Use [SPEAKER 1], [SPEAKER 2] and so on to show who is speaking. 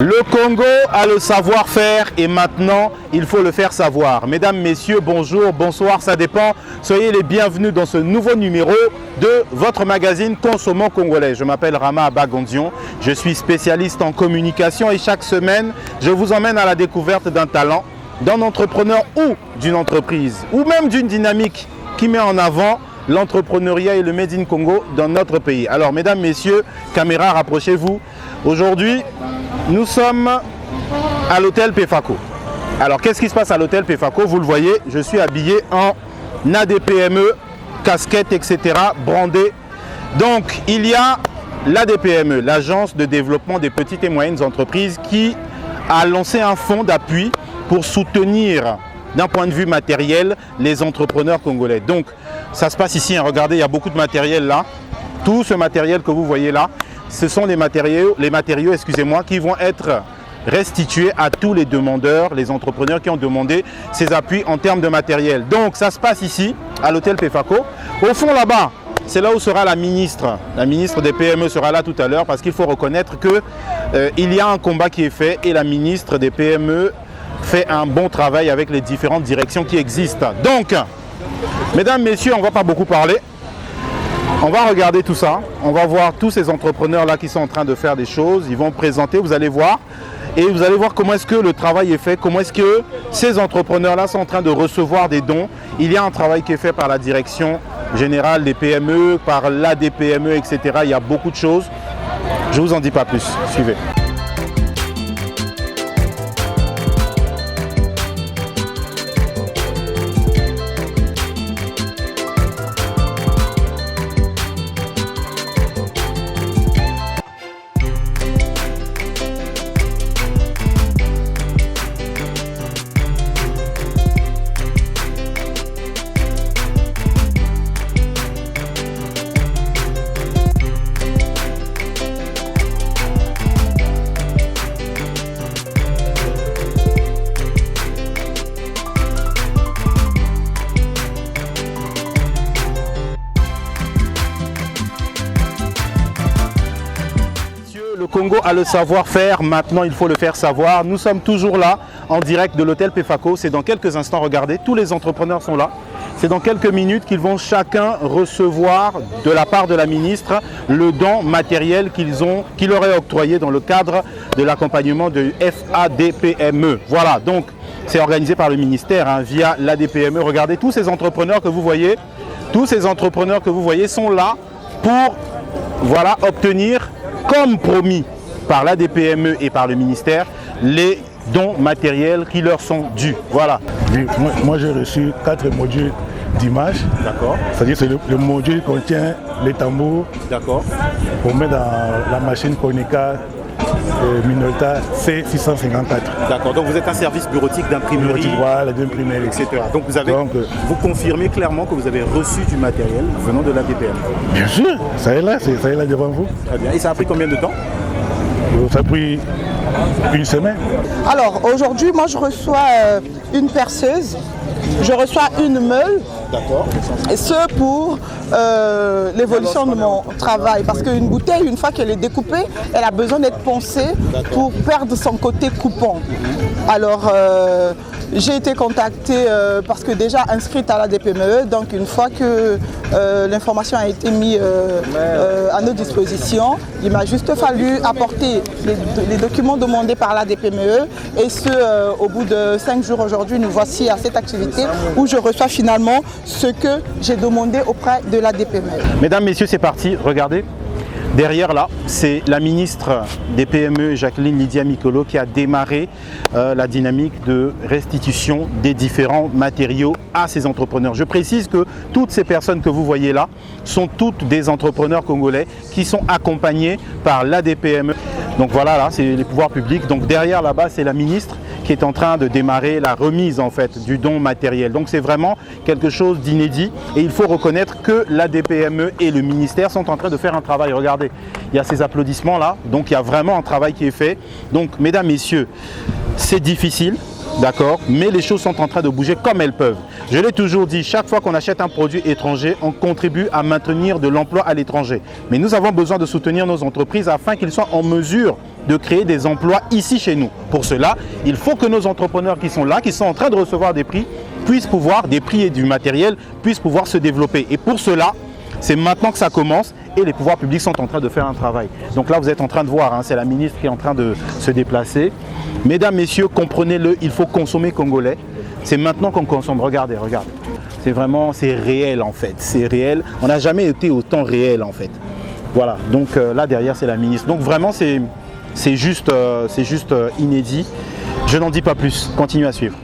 [SPEAKER 1] Le Congo a le savoir-faire et maintenant, il faut le faire savoir. Mesdames, messieurs, bonjour, bonsoir, ça dépend. Soyez les bienvenus dans ce nouveau numéro de votre magazine Consommons Congolais. Je m'appelle Rama Abagondion, je suis spécialiste en communication et chaque semaine, je vous emmène à la découverte d'un talent, d'un entrepreneur ou d'une entreprise ou même d'une dynamique qui met en avant l'entrepreneuriat et le Made in Congo dans notre pays. Alors, mesdames, messieurs, caméra, rapprochez-vous. Aujourd'hui, nous sommes à l'hôtel Pefaco. Alors, qu'est-ce qui se passe à l'hôtel Pefaco? Vous le voyez, je suis habillé en ADPME, casquette, etc., brandé. Donc, il y a l'ADPME, l'Agence de développement des petites et moyennes entreprises, qui a lancé un fonds d'appui pour soutenir, d'un point de vue matériel, les entrepreneurs congolais. Donc, ça se passe ici, hein. Regardez, il y a beaucoup de matériel là. Tout ce matériel que vous voyez là, ce sont les matériaux, excusez-moi, qui vont être restitués à tous les demandeurs, les entrepreneurs qui ont demandé ces appuis en termes de matériel. Donc, ça se passe ici, à l'hôtel Pefaco. Au fond, là-bas, c'est là où sera la ministre. La ministre des PME sera là tout à l'heure parce qu'il faut reconnaître qu'il y a un combat qui est fait et la ministre des PME fait un bon travail avec les différentes directions qui existent. Donc, mesdames, messieurs, on ne va pas beaucoup parler. On va regarder tout ça, on va voir tous ces entrepreneurs-là qui sont en train de faire des choses, ils vont présenter, vous allez voir, et vous allez voir comment est-ce que le travail est fait, comment est-ce que ces entrepreneurs-là sont en train de recevoir des dons. Il y a un travail qui est fait par la direction générale des PME, par l'ADPME, etc. Il y a beaucoup de choses. Je ne vous en dis pas plus, suivez. Le Congo a le savoir-faire, maintenant il faut le faire savoir. Nous sommes toujours là, en direct de l'hôtel Pefaco. C'est dans quelques instants, regardez, tous les entrepreneurs sont là. C'est dans quelques minutes qu'ils vont chacun recevoir de la part de la ministre le don matériel qu'il aurait octroyé dans le cadre de l'accompagnement de FADPME. Voilà, donc c'est organisé par le ministère hein, via l'ADPME. Regardez, tous ces entrepreneurs que vous voyez, sont là pour obtenir, comme promis par l'ADPME et par le ministère, les dons matériels qui leur sont dus. Voilà.
[SPEAKER 2] Moi j'ai reçu 4 modules d'images.
[SPEAKER 1] D'accord.
[SPEAKER 2] C'est-à-dire que le module contient les tambours.
[SPEAKER 1] D'accord.
[SPEAKER 2] Pour mettre dans la machine Konica Minolta C654.
[SPEAKER 1] D'accord. Donc vous êtes un service bureautique d'imprimerie.
[SPEAKER 2] Voilà, d'imprimerie,
[SPEAKER 1] etc. Donc vous confirmez clairement que vous avez reçu du matériel venant de l'ADPME.
[SPEAKER 2] Bien sûr, ça est là devant vous.
[SPEAKER 1] Très bien. Et ça a pris combien de temps?
[SPEAKER 2] Ça a pris une semaine.
[SPEAKER 3] Alors aujourd'hui, moi je reçois une perceuse, je reçois une meule.
[SPEAKER 1] D'accord.
[SPEAKER 3] Et ce pour l'évolution de mon travail. Parce qu'une bouteille, une fois qu'elle est découpée, elle a besoin d'être poncée pour perdre son côté coupant. Alors j'ai été contactée parce que déjà inscrite à la DPME, donc une fois que l'information a été mise à nos dispositions, il m'a juste fallu apporter les documents demandés par la DPME et ce au bout de 5 jours aujourd'hui, nous voici à cette activité où je reçois finalement ce que j'ai demandé auprès de la DPME.
[SPEAKER 1] Mesdames, messieurs, c'est parti, regardez. Derrière là, c'est la ministre des PME, Jacqueline Lydia Mikolo, qui a démarré la dynamique de restitution des différents matériaux à ces entrepreneurs. Je précise que toutes ces personnes que vous voyez là sont toutes des entrepreneurs congolais qui sont accompagnés par l'ADPME. Donc voilà, là, c'est les pouvoirs publics. Donc derrière là-bas, c'est la ministre qui est en train de démarrer la remise en fait du don matériel. Donc c'est vraiment quelque chose d'inédit et il faut reconnaître que l'ADPME et le ministère sont en train de faire un travail. Regardez, il y a ces applaudissements là, donc il y a vraiment un travail qui est fait. Donc mesdames, messieurs, c'est difficile, d'accord, mais les choses sont en train de bouger comme elles peuvent. Je l'ai toujours dit, chaque fois qu'on achète un produit étranger, on contribue à maintenir de l'emploi à l'étranger. Mais nous avons besoin de soutenir nos entreprises afin qu'ils soient en mesure de créer des emplois ici chez nous. Pour cela, il faut que nos entrepreneurs qui sont là, qui sont en train de recevoir des prix des prix et du matériel, puissent pouvoir se développer. Et pour cela, c'est maintenant que ça commence et les pouvoirs publics sont en train de faire un travail. Donc là, vous êtes en train de voir, hein, c'est la ministre qui est en train de se déplacer. Mesdames, messieurs, comprenez-le, il faut consommer congolais. C'est maintenant qu'on consomme. Regardez, regardez. C'est vraiment, c'est réel en fait. C'est réel. On n'a jamais été autant réel en fait. Voilà. Donc là derrière, c'est la ministre. Donc vraiment, c'est juste inédit. Je n'en dis pas plus. Continuez à suivre.